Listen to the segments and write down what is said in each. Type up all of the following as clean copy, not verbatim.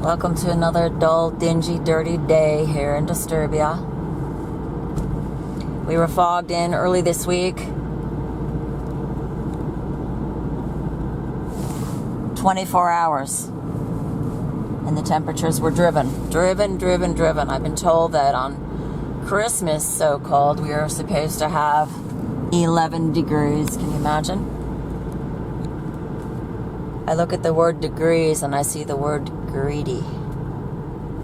Welcome to another dull, dingy, dirty day here in Disturbia. We were fogged in early this week. 24 hours. And the temperatures were driven. I've been told that on Christmas, so-called, we are supposed to have 11 degrees. Can you imagine? I look at the word degrees and I see the word greedy.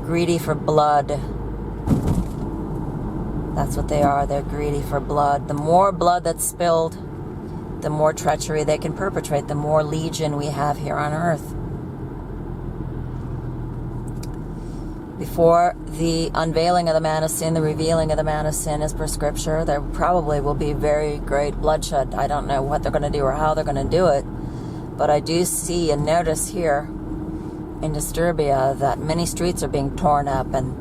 Greedy for blood. That's what they are. They're greedy for blood. The more blood that's spilled, the more treachery they can perpetrate, the more legion we have here on earth. Before the unveiling of the man of sin, the revealing of the man of sin as per scripture, there probably will be very great bloodshed. I don't know what they're going to do or how they're going to do it. But I do see and notice here in Disturbia that many streets are being torn up and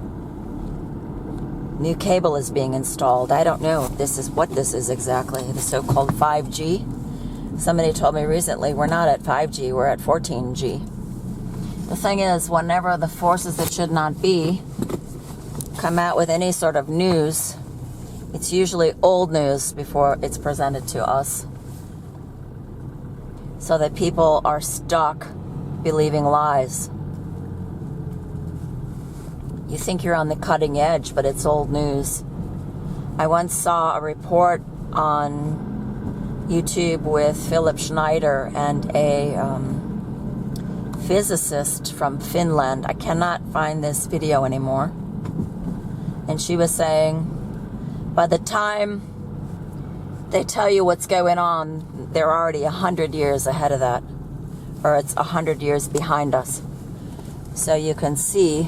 new cable is being installed. I don't know if this is what this is exactly, the so-called 5G. Somebody told me recently we're not at 5G, we're at 14G. The thing is, whenever the forces that should not be come out with any sort of news, it's usually old news before it's presented to us. So that people are stuck believing lies. You think you're on the cutting edge, but it's old news. I once saw a report on YouTube with Philip Schneider and a physicist from Finland. I cannot find this video anymore. And she was saying, by the time they tell you what's going on, they're already 100 years ahead of that. Or it's 100 years behind us. So you can see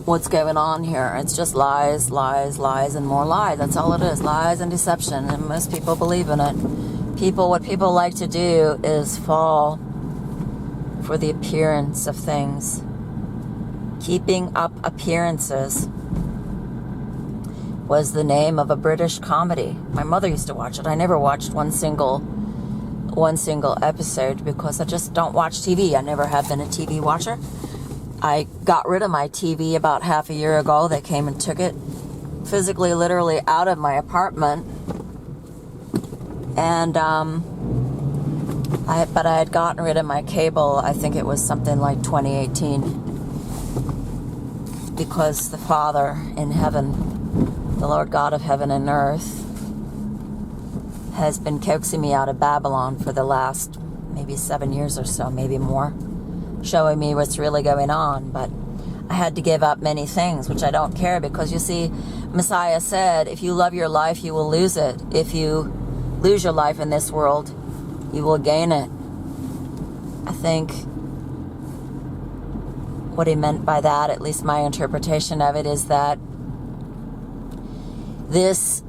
what's going on here. It's just lies, lies, lies, and more lies. That's all it is. Lies and deception. And most people believe in it. What people like to do is fall for the appearance of things. Keeping up appearances was the name of a British comedy. My mother used to watch it. I never watched one single episode because I just don't watch TV. I never have been a TV watcher. I got rid of my TV about half a year ago. They came and took it physically, literally out of my apartment. And but I had gotten rid of my cable. I think it was something like 2018, because the Father in heaven, the Lord God of heaven and earth, has been coaxing me out of Babylon for the last maybe 7 years or so, maybe more, showing me what's really going on. But I had to give up many things, which I don't care, because you see, Messiah said, if you love your life, you will lose it. If you lose your life in this world, you will gain it. I think what he meant by that, at least my interpretation of it, is that this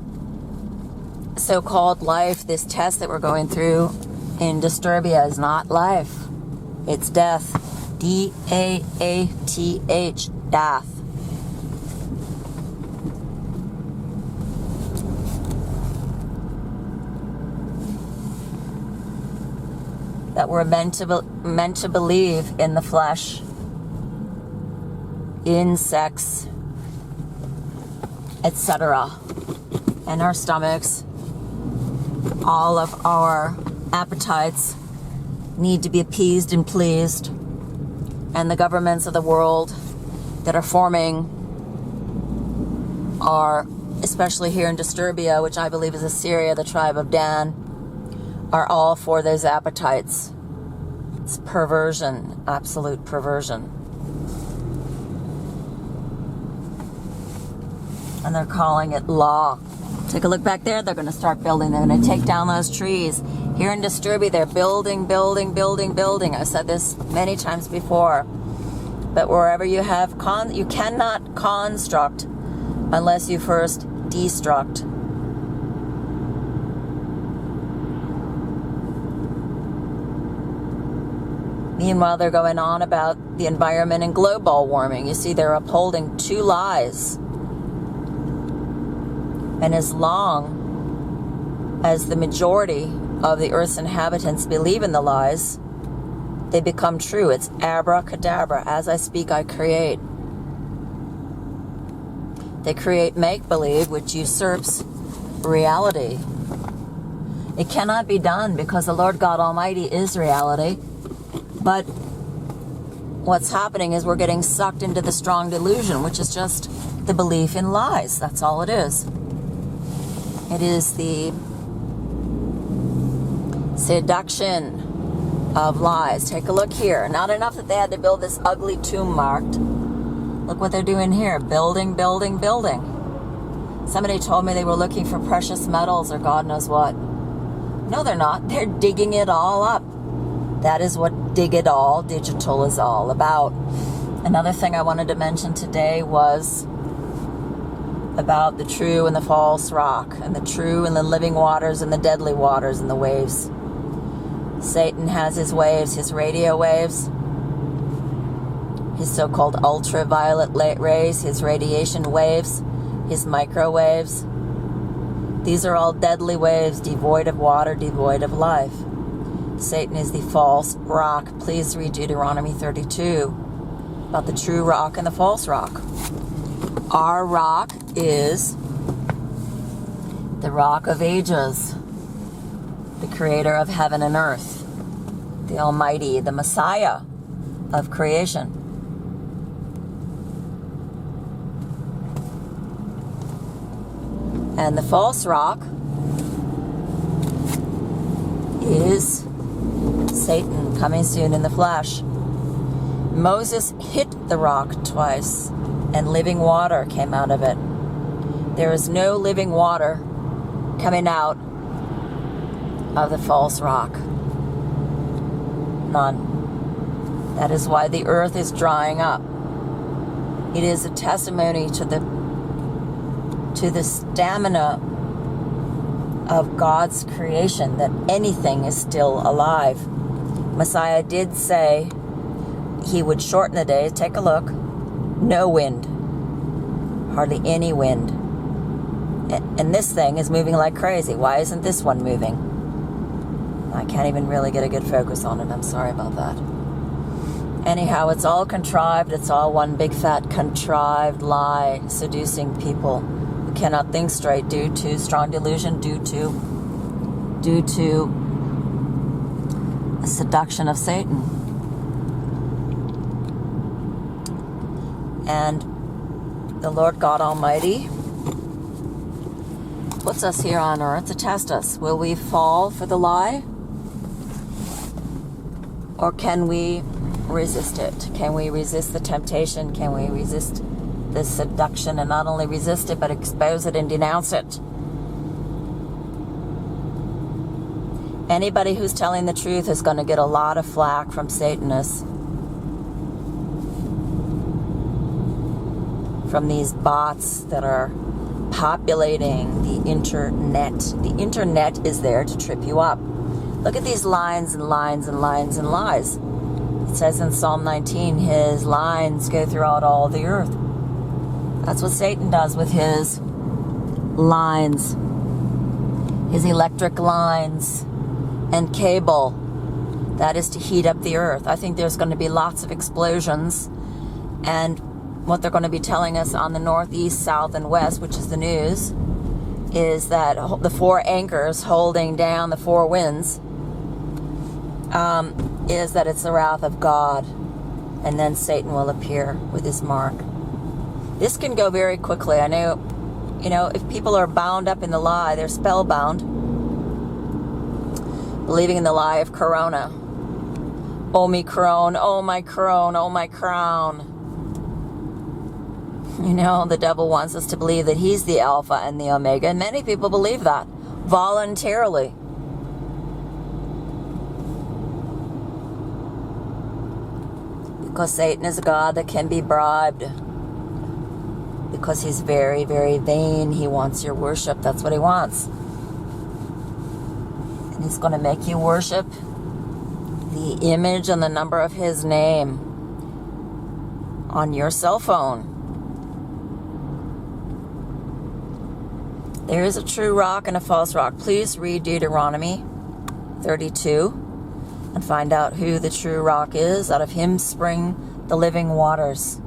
so-called life, this test that we're going through in Disturbia, is not life. It's death. D-A-A-T-H. Death. That we're meant to believe in the flesh, in sex, etc. And our stomachs, all of our appetites need to be appeased and pleased. And the governments of the world that are forming are, especially here in Disturbia, which I believe is Assyria, the tribe of Dan, are all for those appetites. It's perversion, absolute perversion. And they're calling it law. Take a look back there. They're going to start building. They're going to take down those trees. Here in Disturbia, they're building. I've said this many times before. But wherever you have you cannot construct unless you first destruct. Meanwhile, they're going on about the environment and global warming. You see, they're upholding two lies. And as long as the majority of the Earth's inhabitants believe in the lies, they become true. It's abracadabra. As I speak, I create. They create make-believe, which usurps reality. It cannot be done because the Lord God Almighty is reality. But what's happening is we're getting sucked into the strong delusion, which is just the belief in lies. That's all it is. It is the seduction of lies. Take a look here. Not enough that they had to build this ugly tomb marked. Look what they're doing here. Building, building, building. Somebody told me they were looking for precious metals or God knows what. No, they're not. They're digging it all up. That is what Dig It All Digital is all about. Another thing I wanted to mention today was about the true and the false rock, and the true and the living waters and the deadly waters and the waves. Satan has his waves, his radio waves, his so-called ultraviolet rays, his radiation waves, his microwaves. These are all deadly waves, devoid of water, devoid of life. Satan is the false rock. Please read Deuteronomy 32 about the true rock and the false rock. Our rock is the rock of ages, the creator of heaven and earth, the Almighty, the Messiah of creation. And the false rock is Satan, coming soon in the flesh. Moses hit the rock twice, and living water came out of it. There is no living water coming out of the false rock. None. That is why the earth is drying up. It is a testimony to the stamina of God's creation, that anything is still alive. Messiah did say he would shorten the day. Take a look. No wind. Hardly any wind. And this thing is moving like crazy. Why isn't this one moving? I can't even really get a good focus on it. I'm sorry about that. Anyhow, it's all contrived. It's all one big fat contrived lie, seducing people who cannot think straight due to strong delusion, due to a seduction of Satan. And the Lord God Almighty puts us here on earth to test us. Will we fall for the lie? Or can we resist it? Can we resist the temptation? Can we resist the seduction, and not only resist it, but expose it and denounce it? Anybody who's telling the truth is going to get a lot of flack from Satanists, from these bots that are populating the internet. The internet is there to trip you up. Look at these lines and lines and lines and lies. It says in Psalm 19, his lines go throughout all the earth. That's what Satan does with his lines, his electric lines and cable. That is to heat up the earth. I think there's going to be lots of explosions, and what they're going to be telling us on the north, east, south, and west, which is the news, is that the four anchors holding down the four winds, is that it's the wrath of God, and then Satan will appear with his mark. This can go very quickly. I know, if people are bound up in the lie, they're spellbound, believing in the lie of Corona. Omicron, oh my crone, oh my crown. The devil wants us to believe that he's the Alpha and the Omega, and many people believe that voluntarily. Because Satan is a god that can be bribed. Because he's very, very vain. He wants your worship. That's what he wants. And he's going to make you worship the image and the number of his name on your cell phone. There is a true rock and a false rock. Please read Deuteronomy 32. and find out who the true rock is. Out of him spring the living waters.